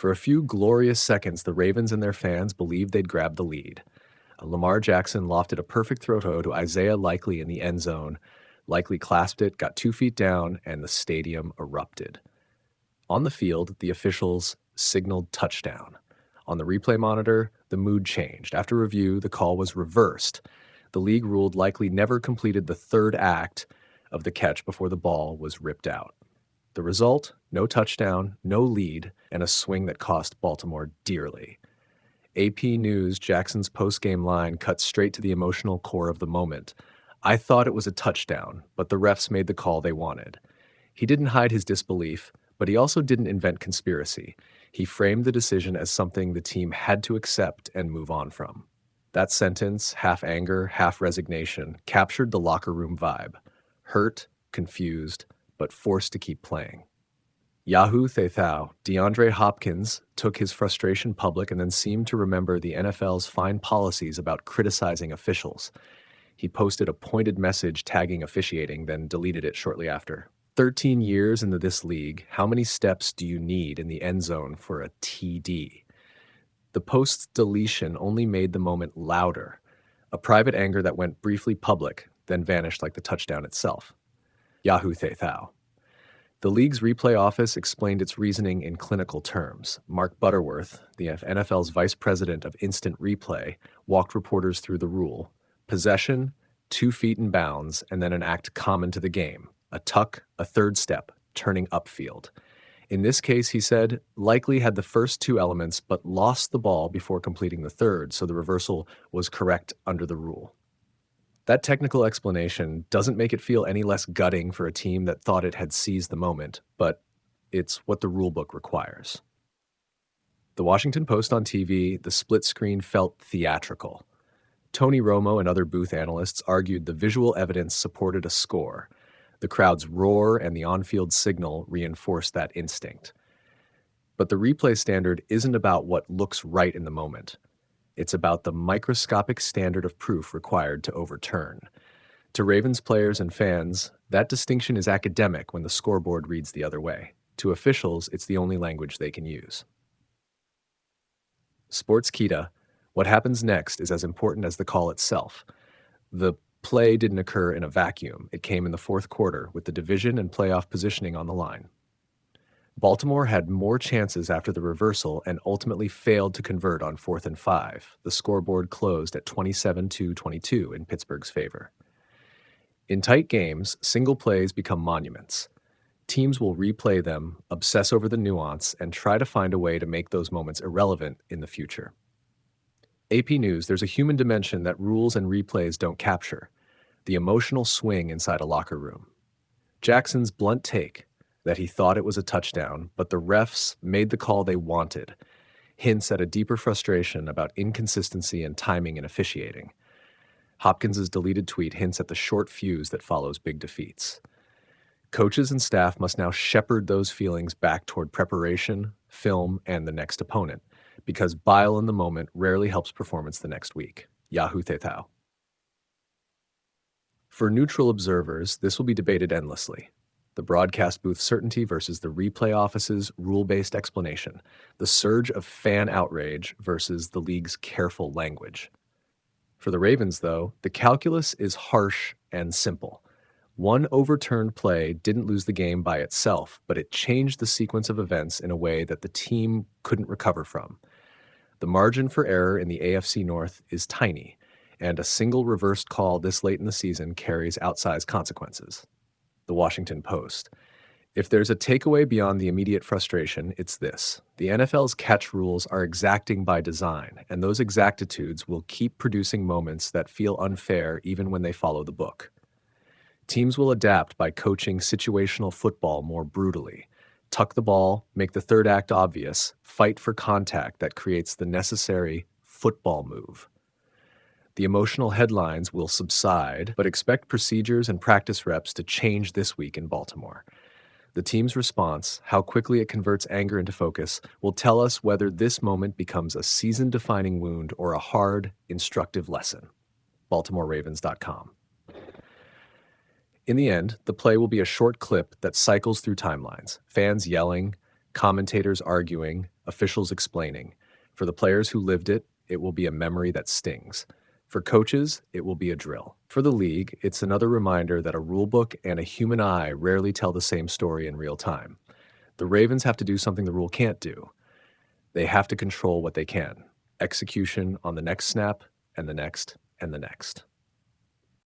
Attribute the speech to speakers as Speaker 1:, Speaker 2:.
Speaker 1: For a few glorious seconds, the Ravens and their fans believed they'd grabbed the lead. Lamar Jackson lofted a perfect throw to Isaiah Likely in the end zone. Likely clasped it, got 2 feet down, and the stadium erupted. On the field, the officials signaled touchdown. On the replay monitor, the mood changed. After review, the call was reversed. The league ruled Likely never completed the third act of the catch before the ball was ripped out. The result, no touchdown, no lead, and a swing that cost Baltimore dearly. AP News Jackson's post-game line cut straight to the emotional core of the moment. "I thought it was a touchdown, but the refs made the call they wanted." He didn't hide his disbelief, but he also didn't invent conspiracy. He framed the decision as something the team had to accept and move on from. That sentence, half anger, half resignation, captured the locker room vibe. Hurt, confused, but forced to keep playing. Yahoo Thethau, DeAndre Hopkins took his frustration public and then seemed to remember the NFL's fine policies about criticizing officials. He posted a pointed message tagging officiating, then deleted it shortly after. 13 years into this league, how many steps do you need in the end zone for a TD? The post's deletion only made the moment louder, a private anger that went briefly public, then vanished like the touchdown itself. Yahoo Thethau. The league's replay office explained its reasoning in clinical terms. Mark Butterworth, the NFL's vice president of instant replay, walked reporters through the rule. Possession, 2 feet in bounds, and then an act common to the game. A tuck, a third step, turning upfield. In this case, he said, Likely had the first 2 elements but lost the ball before completing the third, so the reversal was correct under the rule. That technical explanation doesn't make it feel any less gutting for a team that thought it had seized the moment, but it's what the rulebook requires. The Washington Post on TV, the split screen felt theatrical. Tony Romo and other booth analysts argued the visual evidence supported a score. The crowd's roar and the on-field signal reinforced that instinct. But the replay standard isn't about what looks right in the moment. It's about the microscopic standard of proof required to overturn. To Ravens players and fans, that distinction is academic when the scoreboard reads the other way. To officials, it's the only language they can use. Sportskeeda, what happens next is as important as the call itself. The play didn't occur in a vacuum. It came in the fourth quarter with the division and playoff positioning on the line. Baltimore had more chances after the reversal and ultimately failed to convert on 4th and 5. The scoreboard closed at 27-22 in Pittsburgh's favor. In tight games, single plays become monuments. Teams will replay them, obsess over the nuance, and try to find a way to make those moments irrelevant in the future. AP News, there's a human dimension that rules and replays don't capture, the emotional swing inside a locker room. Jackson's blunt take, that he thought it was a touchdown, but the refs made the call they wanted, hints at a deeper frustration about inconsistency and timing in officiating. Hopkins' deleted tweet hints at the short fuse that follows big defeats. Coaches and staff must now shepherd those feelings back toward preparation, film, and the next opponent, because bile in the moment rarely helps performance the next week. Yahoo Thethau. For neutral observers, this will be debated endlessly. The broadcast booth certainty versus the replay office's rule-based explanation, the surge of fan outrage versus the league's careful language. For the Ravens, though, the calculus is harsh and simple. One overturned play didn't lose the game by itself, but it changed the sequence of events in a way that the team couldn't recover from. The margin for error in the AFC North is tiny, and a single reversed call this late in the season carries outsized consequences. The Washington Post. If there's a takeaway beyond the immediate frustration, it's this. The NFL's catch rules are exacting by design, and those exactitudes will keep producing moments that feel unfair even when they follow the book. Teams will adapt by coaching situational football more brutally. Tuck the ball, make the third act obvious, fight for contact that creates the necessary football move. The emotional headlines will subside, but expect procedures and practice reps to change this week in Baltimore. The team's response, how quickly it converts anger into focus, will tell us whether this moment becomes a season-defining wound or a hard, instructive lesson. BaltimoreRavens.com. In the end, the play will be a short clip that cycles through timelines, fans yelling, commentators arguing, Officials explaining. For the players who lived it, it will be a memory that stings. For coaches, it will be a drill. For the league, it's another reminder that a rulebook and a human eye rarely tell the same story in real time. The Ravens have to do something the rule can't do. They have to control what they can. Execution on the next snap, and the next, and the next.